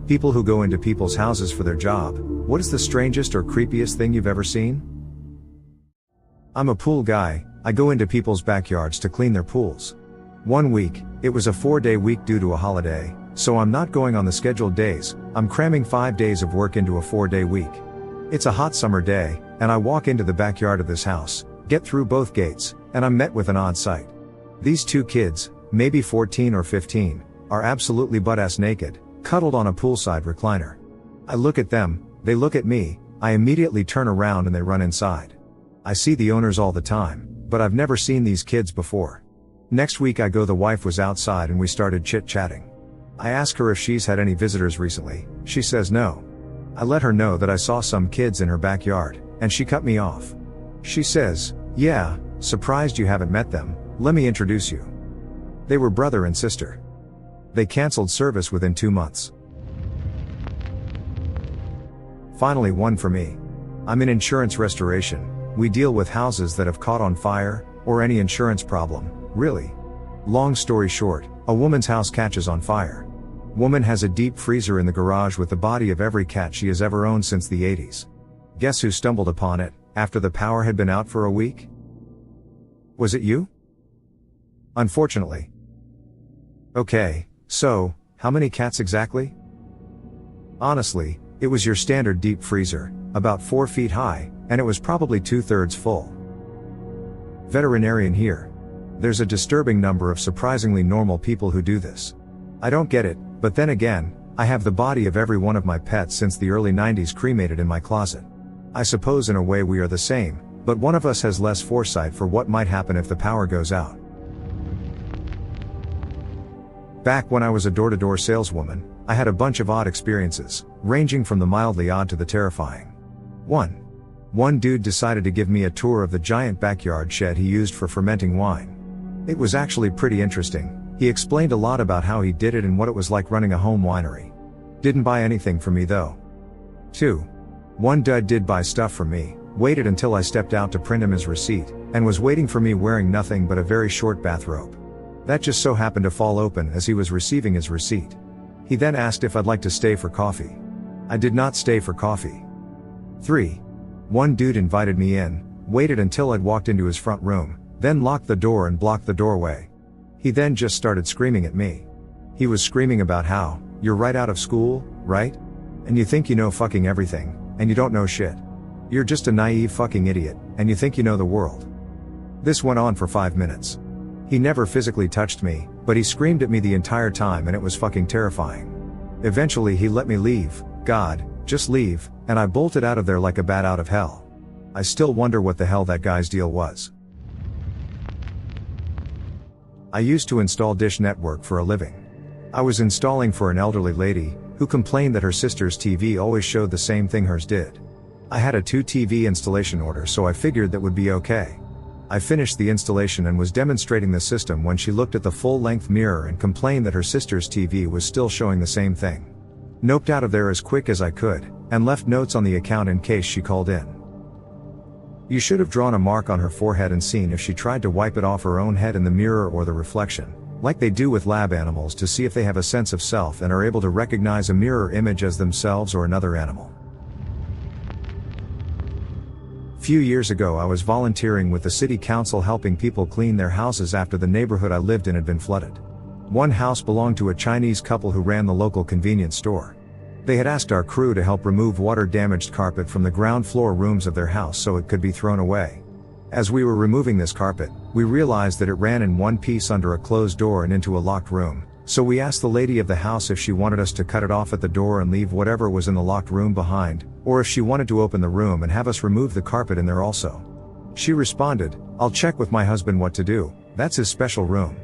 People who go into people's houses for their job. What is the strangest or creepiest thing you've ever seen? I'm a pool guy. I go into people's backyards to clean their pools. One week, it was a 4-day week due to a holiday, so I'm not going on the scheduled days. I'm cramming 5 days of work into a 4-day week. It's a hot summer day, and I walk into the backyard of this house, get through both gates, and I'm met with an odd sight. These two kids, maybe 14 or 15, are absolutely butt-ass naked, cuddled on a poolside recliner. I look at them, they look at me, I immediately turn around and they run inside. I see the owners all the time, but I've never seen these kids before. Next week the wife was outside and we started chit-chatting. I ask her if she's had any visitors recently, she says no. I let her know that I saw some kids in her backyard, and she cut me off. She says, "Yeah, surprised you haven't met them, let me introduce you." They were brother and sister. They canceled service within 2 months. Finally one for me. I'm in insurance restoration. We deal with houses that have caught on fire, or any insurance problem, really. Long story short, a woman's house catches on fire. Woman has a deep freezer in the garage with the body of every cat she has ever owned since the 80s. Guess who stumbled upon it, after the power had been out for a week? Was it you? Unfortunately. Okay, so, how many cats exactly? Honestly, it was your standard deep freezer, about 4 feet high, and it was probably 2/3 full. Veterinarian here. There's a disturbing number of surprisingly normal people who do this. I don't get it, but then again, I have the body of every one of my pets since the early 90s cremated in my closet. I suppose in a way we are the same, but one of us has less foresight for what might happen if the power goes out. Back when I was a door-to-door saleswoman, I had a bunch of odd experiences, ranging from the mildly odd to the terrifying. One dude decided to give me a tour of the giant backyard shed he used for fermenting wine. It was actually pretty interesting. He explained a lot about how he did it and what it was like running a home winery. Didn't buy anything from me though. 2. One dude did buy stuff from me, waited until I stepped out to print him his receipt, and was waiting for me wearing nothing but a very short bathrobe. That just so happened to fall open as he was receiving his receipt. He then asked if I'd like to stay for coffee. I did not stay for coffee. 3. One dude invited me in, waited until I'd walked into his front room, then locked the door and blocked the doorway. He then just started screaming at me. He was screaming about how, "You're right out of school, right? And you think you know fucking everything, and you don't know shit. You're just a naive fucking idiot, and you think you know the world." This went on for 5 minutes. He never physically touched me, but he screamed at me the entire time and it was fucking terrifying. Eventually he let me leave. God, just leave, and I bolted out of there like a bat out of hell. I still wonder what the hell that guy's deal was. I used to install dish network for a living. I was installing for an elderly lady, who complained that her sister's TV always showed the same thing hers did. I had a 2 TV installation order, so I figured that would be okay. I finished the installation and was demonstrating the system when she looked at the full-length mirror and complained that her sister's TV was still showing the same thing. Noped out of there as quick as I could, and left notes on the account in case she called in. You should have drawn a mark on her forehead and seen if she tried to wipe it off her own head in the mirror or the reflection, like they do with lab animals to see if they have a sense of self and are able to recognize a mirror image as themselves or another animal. Few years ago I was volunteering with the city council helping people clean their houses after the neighborhood I lived in had been flooded. One house belonged to a Chinese couple who ran the local convenience store. They had asked our crew to help remove water-damaged carpet from the ground floor rooms of their house so it could be thrown away. As we were removing this carpet, we realized that it ran in one piece under a closed door and into a locked room, so we asked the lady of the house if she wanted us to cut it off at the door and leave whatever was in the locked room behind, or if she wanted to open the room and have us remove the carpet in there also. She responded, "I'll check with my husband what to do, that's his special room."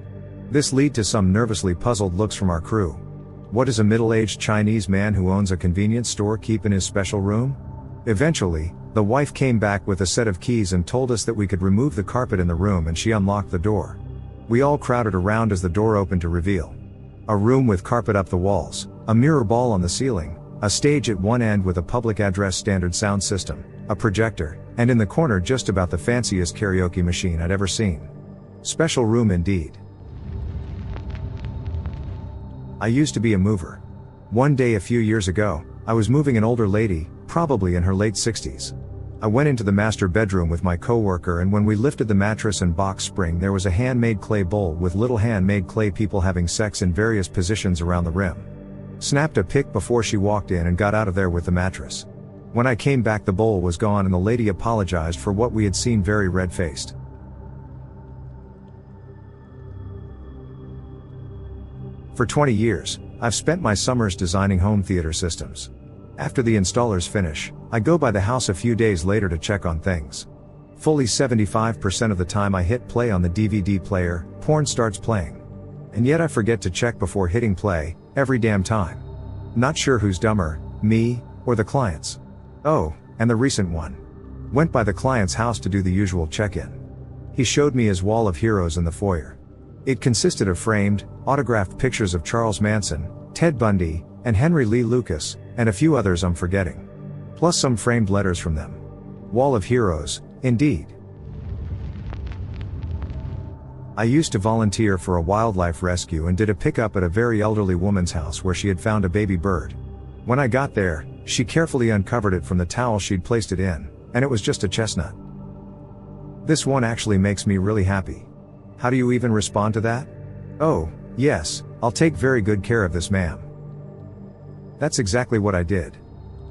This led to some nervously puzzled looks from our crew. What does a middle-aged Chinese man who owns a convenience store keep in his special room? Eventually, the wife came back with a set of keys and told us that we could remove the carpet in the room, and she unlocked the door. We all crowded around as the door opened to reveal a room with carpet up the walls, a mirror ball on the ceiling, a stage at one end with a public address standard sound system, a projector, and in the corner just about the fanciest karaoke machine I'd ever seen. Special room indeed. I used to be a mover. One day a few years ago, I was moving an older lady, probably in her late 60s. I went into the master bedroom with my coworker, and when we lifted the mattress and box spring, there was a handmade clay bowl with little handmade clay people having sex in various positions around the rim. Snapped a pic before she walked in and got out of there with the mattress. When I came back, the bowl was gone and the lady apologized for what we had seen, very red-faced. For 20 years, I've spent my summers designing home theater systems. After the installers finish, I go by the house a few days later to check on things. Fully 75% of the time I hit play on the DVD player, porn starts playing. And yet I forget to check before hitting play, every damn time. Not sure who's dumber, me, or the clients. Oh, and the recent one. Went by the client's house to do the usual check-in. He showed me his wall of heroes in the foyer. It consisted of framed, autographed pictures of Charles Manson, Ted Bundy, and Henry Lee Lucas, and a few others I'm forgetting. Plus some framed letters from them. Wall of heroes, indeed. I used to volunteer for a wildlife rescue and did a pickup at a very elderly woman's house where she had found a baby bird. When I got there, she carefully uncovered it from the towel she'd placed it in, and it was just a chestnut. This one actually makes me really happy. How do you even respond to that? Oh, yes, I'll take very good care of this, ma'am. That's exactly what I did.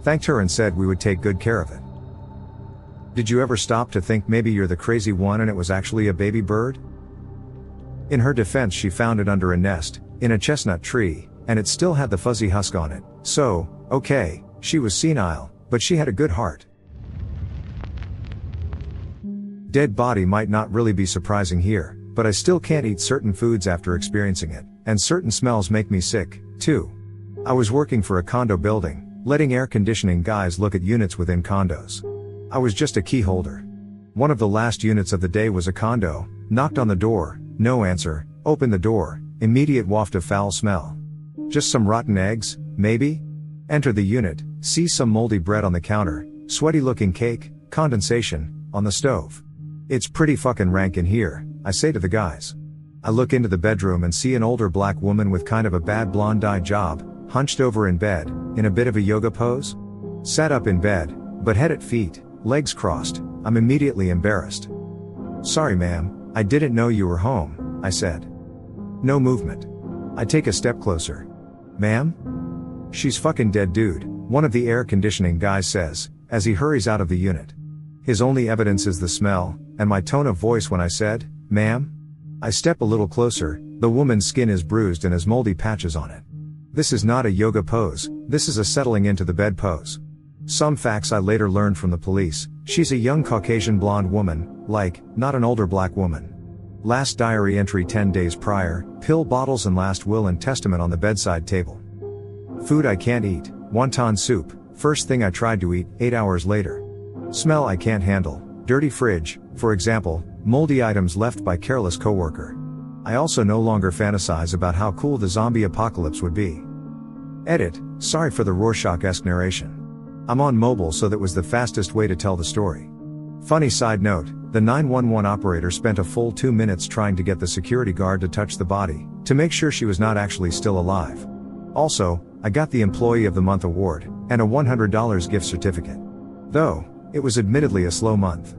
Thanked her and said we would take good care of it. Did you ever stop to think maybe you're the crazy one and it was actually a baby bird? In her defense, she found it under a nest, in a chestnut tree, and it still had the fuzzy husk on it, so, okay, she was senile, but she had a good heart. Dead body might not really be surprising here, but I still can't eat certain foods after experiencing it, and certain smells make me sick, too. I was working for a condo building, letting air conditioning guys look at units within condos. I was just a key holder. One of the last units of the day was a condo, knocked on the door, no answer, opened the door, immediate waft of foul smell. Just some rotten eggs, maybe? Enter the unit, see some moldy bread on the counter, sweaty looking cake, condensation, on the stove. It's pretty fucking rank in here, I say to the guys. I look into the bedroom and see an older black woman with kind of a bad blonde dye job, hunched over in bed, in a bit of a yoga pose. Sat up in bed, but head at feet, legs crossed. I'm immediately embarrassed. Sorry ma'am, I didn't know you were home, I said. No movement. I take a step closer. Ma'am? She's fucking dead, dude, one of the air conditioning guys says, as he hurries out of the unit. His only evidence is the smell, and my tone of voice when I said, ma'am? I step a little closer. The woman's skin is bruised and has moldy patches on it. This is not a yoga pose, this is a settling into the bed pose. Some facts I later learned from the police: she's a young Caucasian blonde woman, not an older black woman. Last diary entry 10 days prior, pill bottles and last will and testament on the bedside table. Food I can't eat, wonton soup, first thing I tried to eat, 8 hours later. Smell I can't handle, dirty fridge, for example, moldy items left by careless coworker. I also no longer fantasize about how cool the zombie apocalypse would be. Edit, sorry for the Rorschach-esque narration. I'm on mobile, so that was the fastest way to tell the story. Funny side note, the 911 operator spent a full 2 minutes trying to get the security guard to touch the body, to make sure she was not actually still alive. Also, I got the Employee of the Month award, and a $100 gift certificate. Though, it was admittedly a slow month.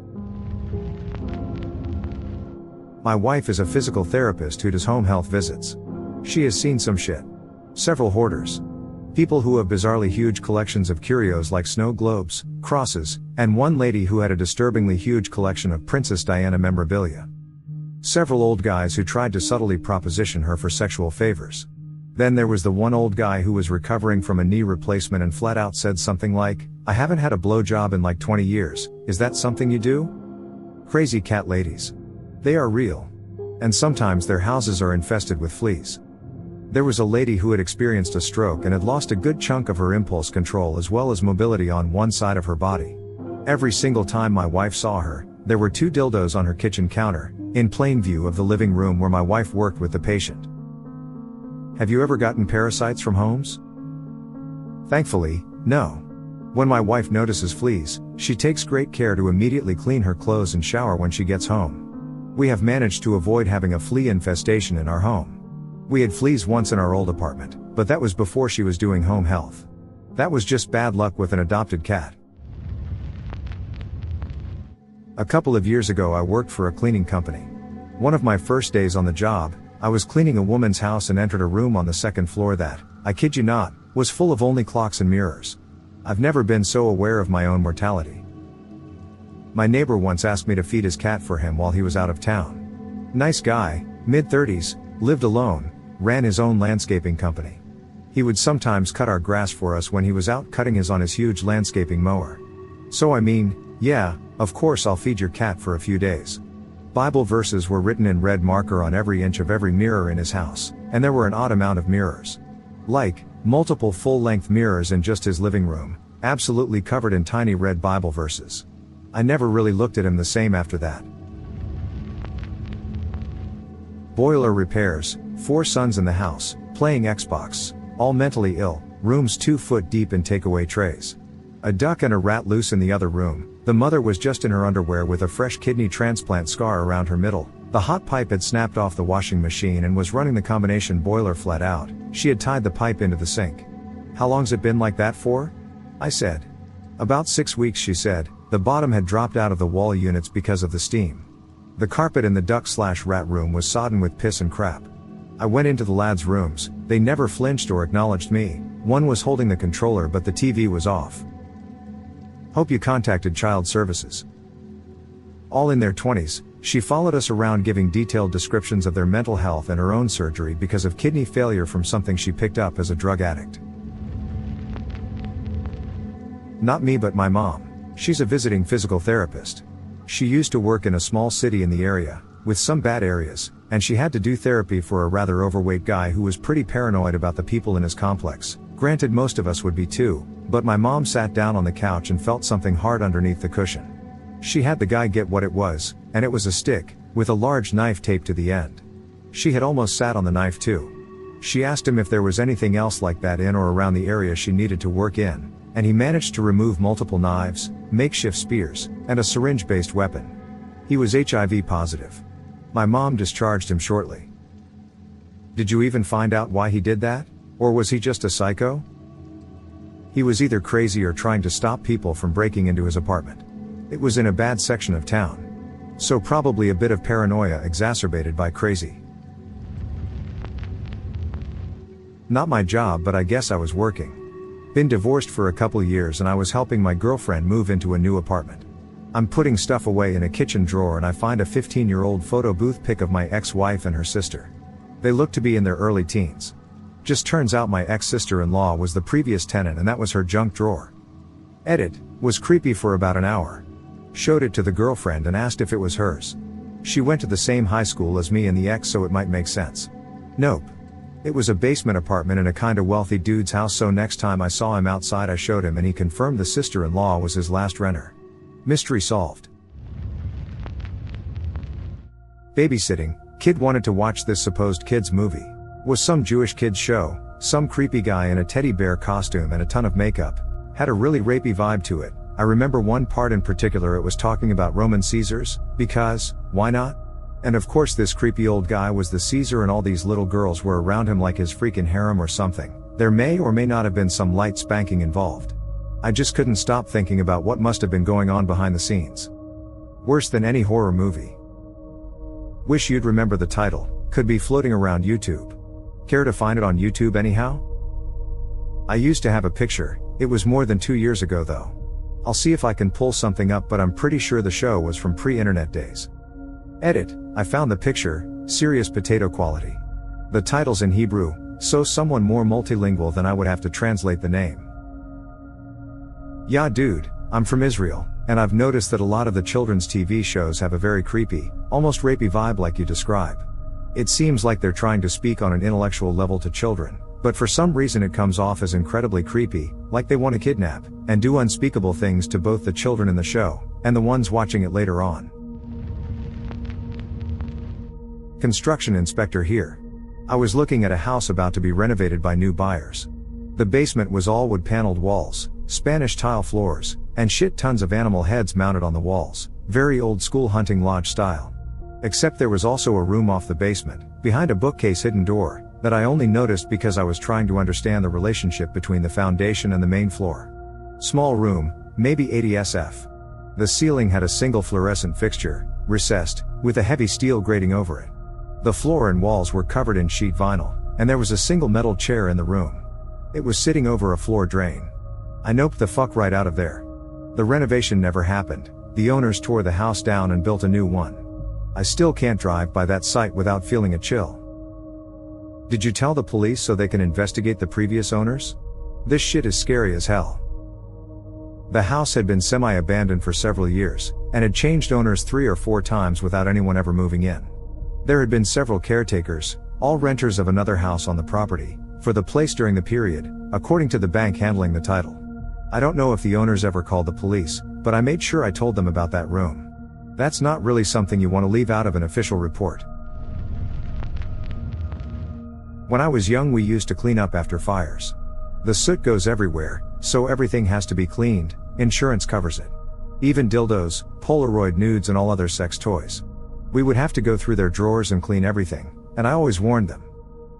My wife is a physical therapist who does home health visits. She has seen some shit. Several hoarders. People who have bizarrely huge collections of curios like snow globes, crosses, and one lady who had a disturbingly huge collection of Princess Diana memorabilia. Several old guys who tried to subtly proposition her for sexual favors. Then there was the one old guy who was recovering from a knee replacement and flat out said something like, "I haven't had a blowjob in like 20 years, is that something you do?" Crazy cat ladies. They are real. And sometimes their houses are infested with fleas. There was a lady who had experienced a stroke and had lost a good chunk of her impulse control as well as mobility on one side of her body. Every single time my wife saw her, there were 2 dildos on her kitchen counter, in plain view of the living room where my wife worked with the patient. Have you ever gotten parasites from homes? Thankfully, no. When my wife notices fleas, she takes great care to immediately clean her clothes and shower when she gets home. We have managed to avoid having a flea infestation in our home. We had fleas once in our old apartment, but that was before she was doing home health. That was just bad luck with an adopted cat. A couple of years ago I worked for a cleaning company. One of my first days on the job, I was cleaning a woman's house and entered a room on the second floor that, I kid you not, was full of only clocks and mirrors. I've never been so aware of my own mortality. My neighbor once asked me to feed his cat for him while he was out of town. Nice guy, mid-30s, lived alone, ran his own landscaping company. He would sometimes cut our grass for us when he was out cutting his on his huge landscaping mower. So I mean, yeah, of course I'll feed your cat for a few days. Bible verses were written in red marker on every inch of every mirror in his house, and there were an odd amount of mirrors. Like, multiple full-length mirrors in just his living room, absolutely covered in tiny red Bible verses. I never really looked at him the same after that. Boiler repairs, 4 sons in the house, playing Xbox, all mentally ill, rooms 2 foot deep in takeaway trays. A duck and a rat loose in the other room, the mother was just in her underwear with a fresh kidney transplant scar around her middle, the hot pipe had snapped off the washing machine and was running the combination boiler flat out, she had tied the pipe into the sink. How long's it been like that for? I said. About 6 weeks, she said, the bottom had dropped out of the wall units because of the steam. The carpet in the duck/rat room was sodden with piss and crap. I went into the lads' rooms, they never flinched or acknowledged me, one was holding the controller but the TV was off. Hope you contacted child services. All in their 20s, she followed us around giving detailed descriptions of their mental health and her own surgery because of kidney failure from something she picked up as a drug addict. Not me but my mom. She's a visiting physical therapist. She used to work in a small city in the area, with some bad areas, and she had to do therapy for a rather overweight guy who was pretty paranoid about the people in his complex. Granted, most of us would be too, but my mom sat down on the couch and felt something hard underneath the cushion. She had the guy get what it was, and it was a stick, with a large knife taped to the end. She had almost sat on the knife too. She asked him if there was anything else like that in or around the area she needed to work in, and he managed to remove multiple knives, makeshift spears, and a syringe-based weapon. He was HIV positive. My mom discharged him shortly. Did you even find out why he did that? Or was he just a psycho? He was either crazy or trying to stop people from breaking into his apartment. It was in a bad section of town. So probably a bit of paranoia exacerbated by crazy. Not my job, but I guess I was working. Been divorced for a couple years and I was helping my girlfriend move into a new apartment. I'm putting stuff away in a kitchen drawer and I find a 15-year-old photo booth pic of my ex-wife and her sister. They look to be in their early teens. Just turns out my ex-sister-in-law was the previous tenant and that was her junk drawer. Edit, was creepy for about an hour. Showed it to the girlfriend and asked if it was hers. She went to the same high school as me and the ex, so it might make sense. Nope. It was a basement apartment in a kinda wealthy dude's house, so next time I saw him outside I showed him and he confirmed the sister-in-law was his last renter. Mystery solved. Babysitting, kid wanted to watch this supposed kids movie. Was some Jewish kids show, some creepy guy in a teddy bear costume and a ton of makeup. Had a really rapey vibe to it. I remember one part in particular, it was talking about Roman Caesars, because, why not? And of course this creepy old guy was the Caesar and all these little girls were around him like his freaking harem or something. There may or may not have been some light spanking involved. I just couldn't stop thinking about what must have been going on behind the scenes. Worse than any horror movie. Wish you'd remember the title, could be floating around YouTube. Care to find it on YouTube anyhow? I used to have a picture, it was more than 2 years ago though. I'll see if I can pull something up, but I'm pretty sure the show was from pre-internet days. Edit, I found the picture, serious potato quality. The title's in Hebrew, so someone more multilingual than I would have to translate the name. Yeah dude, I'm from Israel, and I've noticed that a lot of the children's TV shows have a very creepy, almost rapey vibe like you describe. It seems like they're trying to speak on an intellectual level to children, but for some reason it comes off as incredibly creepy, like they want to kidnap, and do unspeakable things to both the children in the show, and the ones watching it later on. Construction inspector here. I was looking at a house about to be renovated by new buyers. The basement was all wood paneled walls, Spanish tile floors, and shit tons of animal heads mounted on the walls, very old school hunting lodge style. Except there was also a room off the basement, behind a bookcase hidden door, that I only noticed because I was trying to understand the relationship between the foundation and the main floor. Small room, maybe 80 SF. The ceiling had a single fluorescent fixture, recessed, with a heavy steel grating over it. The floor and walls were covered in sheet vinyl, and there was a single metal chair in the room. It was sitting over a floor drain. I noped the fuck right out of there. The renovation never happened. The owners tore the house down and built a new one. I still can't drive by that site without feeling a chill. Did you tell the police so they can investigate the previous owners? This shit is scary as hell. The house had been semi-abandoned for several years, and had changed owners 3 or 4 times without anyone ever moving in. There had been several caretakers, all renters of another house on the property, for the place during the period, according to the bank handling the title. I don't know if the owners ever called the police, but I made sure I told them about that room. That's not really something you want to leave out of an official report. When I was young, we used to clean up after fires. The soot goes everywhere, so everything has to be cleaned. Insurance covers it. Even dildos, Polaroid nudes and all other sex toys. We would have to go through their drawers and clean everything, and I always warned them.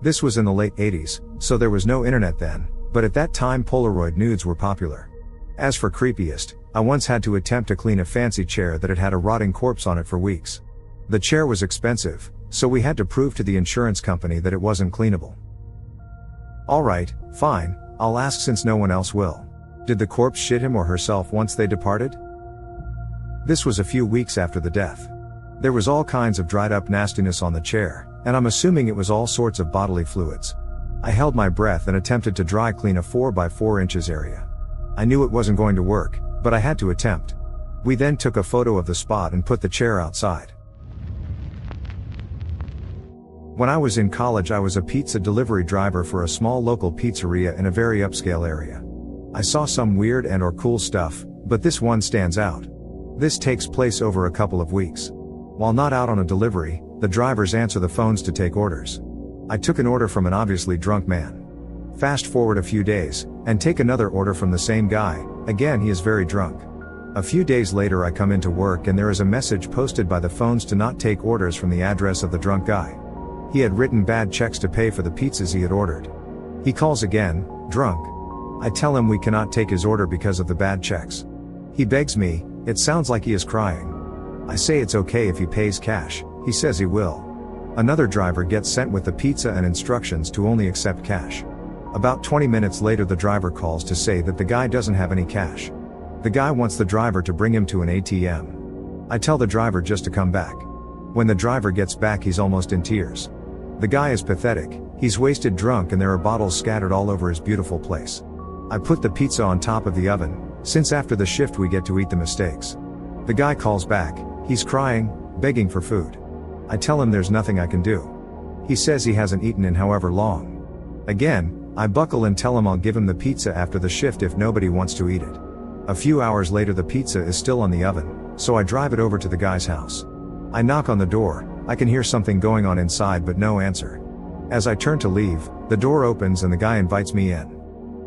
This was in the late 80s, so there was no internet then, but at that time Polaroid nudes were popular. As for creepiest, I once had to attempt to clean a fancy chair that had had a rotting corpse on it for weeks. The chair was expensive, so we had to prove to the insurance company that it wasn't cleanable. Alright, fine, I'll ask since no one else will. Did the corpse shit him or herself once they departed? This was a few weeks after the death. There was all kinds of dried up nastiness on the chair, and I'm assuming it was all sorts of bodily fluids. I held my breath and attempted to dry clean a 4 by 4 inches area. I knew it wasn't going to work, but I had to attempt. We then took a photo of the spot and put the chair outside. When I was in college, I was a pizza delivery driver for a small local pizzeria in a very upscale area. I saw some weird and/or cool stuff, but this one stands out. This takes place over a couple of weeks. While not out on a delivery, the drivers answer the phones to take orders. I took an order from an obviously drunk man. Fast forward a few days, and take another order from the same guy. Again, he is very drunk. A few days later, I come into work and there is a message posted by the phones to not take orders from the address of the drunk guy. He had written bad checks to pay for the pizzas he had ordered. He calls again, drunk. I tell him we cannot take his order because of the bad checks. He begs me, it sounds like he is crying. I say it's okay if he pays cash, he says he will. Another driver gets sent with the pizza and instructions to only accept cash. About 20 minutes later, the driver calls to say that the guy doesn't have any cash. The guy wants the driver to bring him to an ATM. I tell the driver just to come back. When the driver gets back, he's almost in tears. The guy is pathetic, he's wasted drunk and there are bottles scattered all over his beautiful place. I put the pizza on top of the oven, since after the shift we get to eat the mistakes. The guy calls back, he's crying, begging for food. I tell him there's nothing I can do. He says he hasn't eaten in however long. Again, I buckle and tell him I'll give him the pizza after the shift if nobody wants to eat it. A few hours later, the pizza is still on the oven, so I drive it over to the guy's house. I knock on the door, I can hear something going on inside but no answer. As I turn to leave, the door opens and the guy invites me in.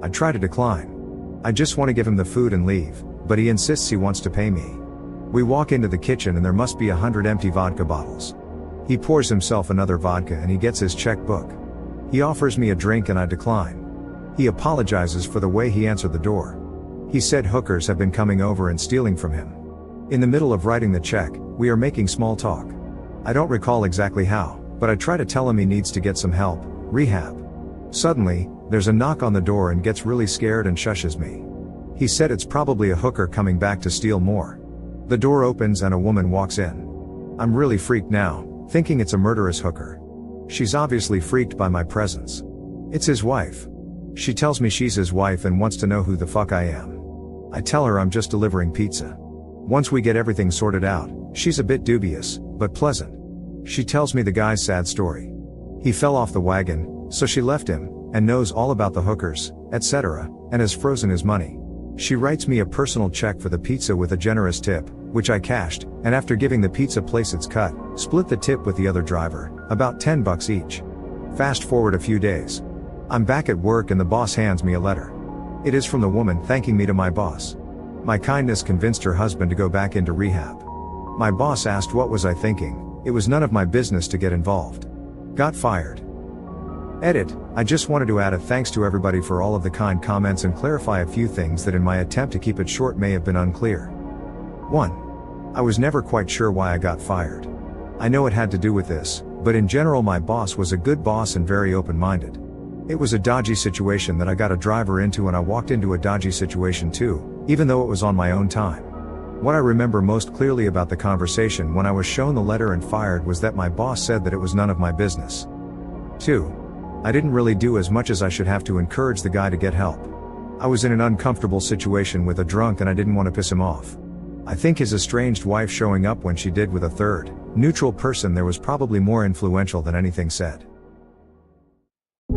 I try to decline. I just want to give him the food and leave, but he insists he wants to pay me. We walk into the kitchen and there must be 100 empty vodka bottles. He pours himself another vodka and he gets his checkbook. He offers me a drink and I decline. He apologizes for the way he answered the door. He said hookers have been coming over and stealing from him. In the middle of writing the check, we are making small talk. I don't recall exactly how, but I try to tell him he needs to get some help, rehab. Suddenly, there's a knock on the door and gets really scared and shushes me. He said it's probably a hooker coming back to steal more. The door opens and a woman walks in. I'm really freaked now, thinking it's a murderous hooker. She's obviously freaked by my presence. It's his wife. She tells me she's his wife and wants to know who the fuck I am. I tell her I'm just delivering pizza. Once we get everything sorted out, she's a bit dubious, but pleasant. She tells me the guy's sad story. He fell off the wagon, so she left him, and knows all about the hookers, etc., and has frozen his money. She writes me a personal check for the pizza with a generous tip, which I cashed, and after giving the pizza place its cut, split the tip with the other driver, about $10 each. Fast forward a few days. I'm back at work and the boss hands me a letter. It is from the woman thanking me to my boss. My kindness convinced her husband to go back into rehab. My boss asked what was I thinking. It was none of my business to get involved. Got fired. Edit, I just wanted to add a thanks to everybody for all of the kind comments and clarify a few things that in my attempt to keep it short may have been unclear. 1. I was never quite sure why I got fired. I know it had to do with this, but in general my boss was a good boss and very open-minded. It was a dodgy situation that I got a driver into, and I walked into a dodgy situation too, even though it was on my own time. What I remember most clearly about the conversation when I was shown the letter and fired was that my boss said that it was none of my business. 2. I didn't really do as much as I should have to encourage the guy to get help. I was in an uncomfortable situation with a drunk and I didn't want to piss him off. I think his estranged wife showing up when she did with a third, neutral person there was probably more influential than anything said.